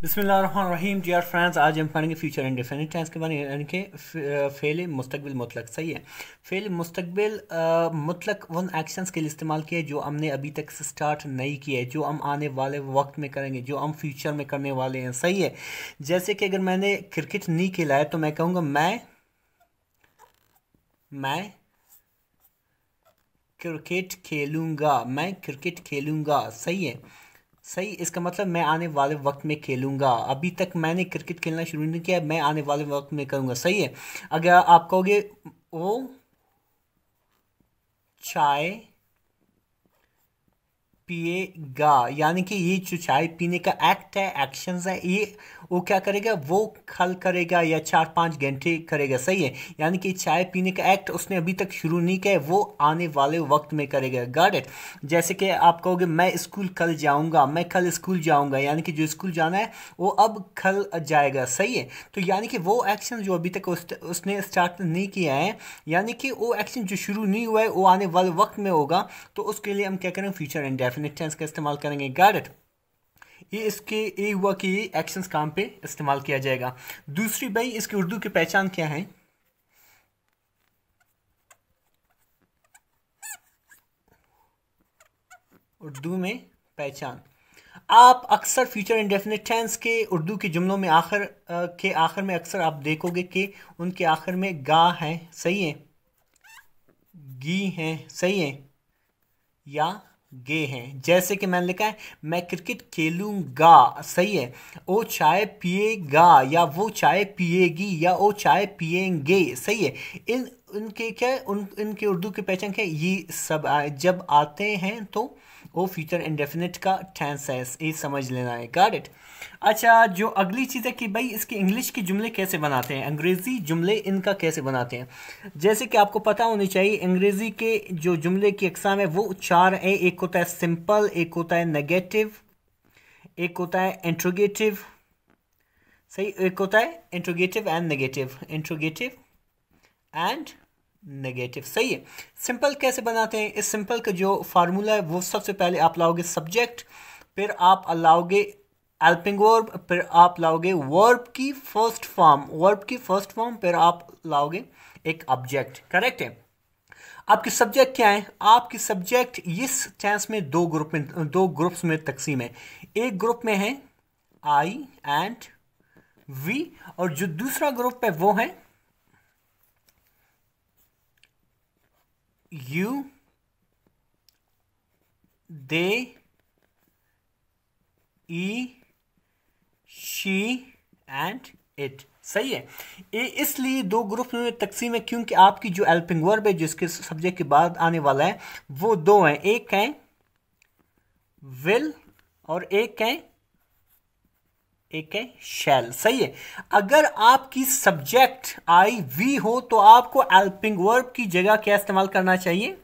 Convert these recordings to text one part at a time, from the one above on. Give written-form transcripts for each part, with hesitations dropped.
बिस्मिल्लाहिर्रहमानिर्रहीम dear friends, आज हम पढ़ेंगे फ्यूचर इंडेफिनिट टेंस के बारे में, यानी कि फ़ेल मुस्तकबिल मुतलक। सही है। फ़ेल मुस्तकबिल मुतलक उन एक्शंस के लिए इस्तेमाल किया है जो हमने अभी तक स्टार्ट नहीं किया है, जो हम आने वाले वक्त में करेंगे, जो हम फ्यूचर में करने वाले हैं। सही है। जैसे कि अगर मैंने क्रिकेट नहीं खेला है तो मैं कहूँगा मैं क्रिकेट खेलूँगा, मैं क्रिकेट खेलूँगा। सही है। सही। इसका मतलब मैं आने वाले वक्त में खेलूंगा। अभी तक मैंने क्रिकेट खेलना शुरू नहीं किया, मैं आने वाले वक्त में करूंगा। सही है। अगर आप कहोगे वो चाय पिएगा, यानी कि ये जो चाय पीने का एक्ट है, एक्शंस है, ये वो क्या करेगा, वो कल करेगा या 4-5 घंटे करेगा। सही है। यानी कि चाय पीने का एक्ट उसने अभी तक शुरू नहीं किया है, वो आने वाले वक्त में करेगा। Got it. जैसे कि आप कहोगे मैं स्कूल कल जाऊंगा, मैं कल स्कूल जाऊंगा, यानी कि जो स्कूल जाना है वो अब कल जाएगा। सही है। तो यानी कि वो एक्शन जो अभी तक उसने स्टार्ट नहीं किया है, यानी कि वो एक्शन जो शुरू नहीं हुआ है वो आने वाले वक्त में होगा, तो उसके लिए हम क्या करेंगे, फ्यूचर इंडेफिनिट टेंस का इस्तेमाल करेंगे। Got it. ये हुआ कि ये एक्शंस काम पे इस्तेमाल किया जाएगा। दूसरी भाई, इसकी उर्दू की पहचान क्या है? उर्दू में पहचान, आप अक्सर फ्यूचर इंडेफिनिट टेंस के उर्दू के जुमलों में आखिर में अक्सर आप देखोगे कि उनके आखिर में गा है। सही है। गी है। सही है। या गे हैं। जैसे कि मैंने लिखा है मैं क्रिकेट खेलूंगा। सही है। वो चाय पिएगा या वो चाय पिएगी या वो चाय पिएंगे। सही है। इन उनके क्या है, इनके उर्दू की पहचान क्या है? ये सब जब आते हैं तो वो फ्यूचर इंडेफिनिट का टेंस है, ये समझ लेना है। Got it. अच्छा, जो अगली चीज़ है कि भाई इसके इंग्लिश के जुमले कैसे बनाते हैं, अंग्रेज़ी जुमले इनका कैसे बनाते हैं। जैसे कि आपको पता होनी चाहिए, अंग्रेज़ी के जो जुमले की अक़साम है वो 4 है। एक होता है सिंपल, एक होता है नेगेटिव, एक होता है इंट्रोगेटिव। सही। एक होता है interrogative and negative, interrogative and negative. सही है। सिंपल कैसे बनाते हैं? इस सिंपल का जो फार्मूला है वो सबसे पहले आप लाओगे सब्जेक्ट, फिर आप लाओगे हेल्पिंग वर्ब, फिर आप लाओगे वर्ब की फर्स्ट फॉर्म, फिर आप लाओगे एक ऑब्जेक्ट। करेक्ट है। आपकी सब्जेक्ट क्या है? आपकी सब्जेक्ट इस टेंस में दो ग्रुप्स में तकसीम है। एक ग्रुप में है आई एंड वी, और जो दूसरा ग्रुप है वो है you, they, E, she and it. सही है। ये इसलिए दो ग्रुप में तकसीम है क्योंकि आपकी जो हेल्पिंग वर्ब है जिसके सब्जेक्ट के बाद आने वाला है वो दो हैं, एक है विल और एक है शैल। सही है। अगर आपकी सब्जेक्ट आई वी हो तो आपको हेल्पिंग वर्ब की जगह क्या इस्तेमाल करना चाहिए?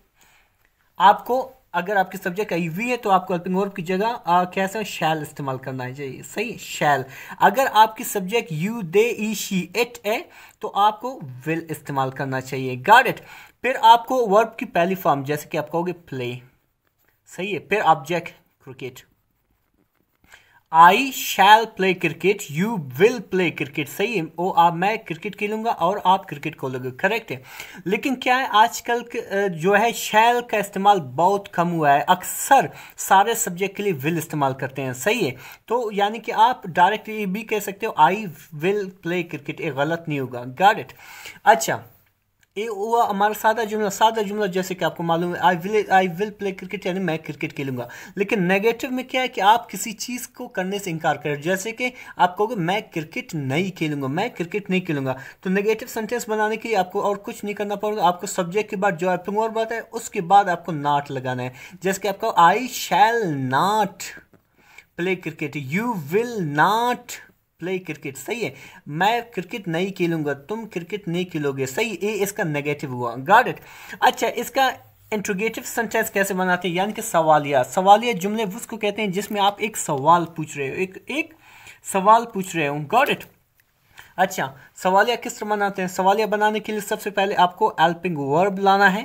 आपको, अगर आपकी सब्जेक्ट आई वी है तो आपको हेल्पिंग वर्ब की जगह कैसा शैल इस्तेमाल करना चाहिए। सही। शैल। अगर आपकी subject you, they, E, she, it है तो आपको विल इस्तेमाल करना चाहिए। Got it. फिर आपको वर्ब की पहली फॉर्म, जैसे कि आप कहोगे प्ले। सही है। फिर object cricket, I shall play cricket, you will play cricket. सही है। मैं क्रिकेट खेलूंगा और आप क्रिकेट खेलोगे। करेक्ट है। लेकिन क्या है, आजकल जो है शैल का इस्तेमाल बहुत कम हुआ है, अक्सर सारे सब्जेक्ट के लिए विल इस्तेमाल करते हैं। सही है। तो यानी कि आप डायरेक्ट ये भी कह सकते हो आई विल प्ले क्रिकेट, ये गलत नहीं होगा। Got it. अच्छा, ये हुआ हमारा सादा जुमला जैसे कि आपको मालूम है आई विल प्ले क्रिकेट, यानी मैं क्रिकेट खेलूंगा। लेकिन नेगेटिव में क्या है कि आप किसी चीज़ को करने से इनकार करें, जैसे कि आप कहोगे मैं क्रिकेट नहीं खेलूंगा, मैं क्रिकेट नहीं खेलूंगा। तो नेगेटिव सेंटेंस बनाने के लिए आपको और कुछ नहीं करना पड़ेगा, आपको सब्जेक्ट के बाद जो हेल्पिंग वर्ब आता है उसके बाद आपको नॉट लगाना है। जैसे कि आपका I shall not play cricket, you will not play cricket. सही है। मैं क्रिकेट नहीं खेलूंगा, तुम क्रिकेट नहीं खेलोगे। सही। ये इसका नेगेटिव हुआ। Got it. अच्छा, इसका इंट्रोगेटिव सेंटेंस कैसे बनाते हैं, यानी कि सवालिया जुमले उसको कहते हैं जिसमें आप एक सवाल पूछ रहे हो, एक सवाल पूछ रहे हो। Got it. अच्छा, सवालिया किस तरह बनाते हैं? सवालिया बनाने के लिए सबसे पहले आपको हेल्पिंग वर्ब लाना है,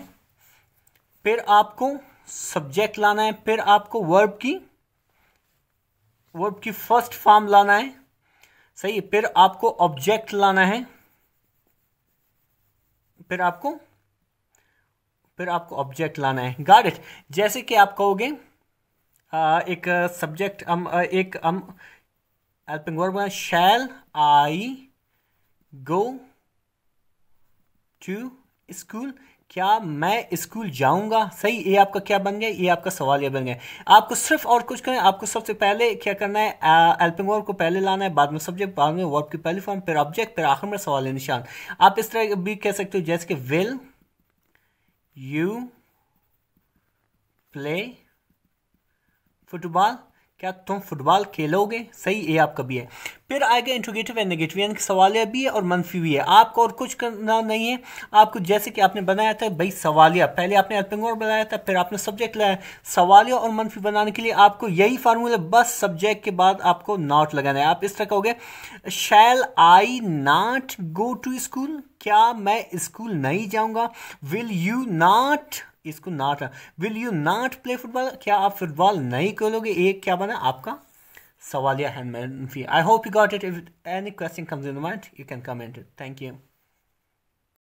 फिर आपको सब्जेक्ट लाना है, फिर आपको वर्ब की फर्स्ट फॉर्म लाना है, सही। फिर आपको ऑब्जेक्ट लाना है, फिर आपको ऑब्जेक्ट लाना है। Got it. जैसे कि आप कहोगे एक सब्जेक्ट एक helping verb, shall I go to school, क्या मैं स्कूल जाऊंगा। सही। ये आपका क्या बन गया, ये आपका सवाल ये बन गया। आपको सिर्फ और कुछ करें, आपको सबसे पहले क्या करना है, हेल्पिंग वर्ब को पहले लाना है, बाद में सब्जेक्ट, बाद में वर्ब की पहली फॉर्म, फिर ऑब्जेक्ट, फिर आखिर में सवाल निशान। आप इस तरह भी कह सकते हो जैसे कि विल यू प्ले फुटबॉल, क्या तुम फुटबॉल खेलोगे। सही। ये आपका भी है। फिर आएगा इंट्रोगेटिव एंड नेगेटिव, यानी कि सवालिया भी है और मनफी भी है। आपको और कुछ करना नहीं है। आपको जैसे कि आपने बनाया था भाई सवालिया, पहले आपने हेल्पिंग वर्ब बनाया था, फिर आपने सब्जेक्ट लाया। सवालिया और मनफी बनाने के लिए आपको यही फार्मूला, बस सब्जेक्ट के बाद आपको नॉट लगाना है। आप इस तरह कहोगे शैल आई नॉट गो टू स्कूल, क्या मैं स्कूल नहीं जाऊंगा। विल यू नॉट, इसको not, will you not play football, क्या आप फुटबॉल नहीं खेलोगे। एक क्या बना आपका सवालिया है मनफी। I hope you got it. If any question comes in mind you can comment it. Thank you.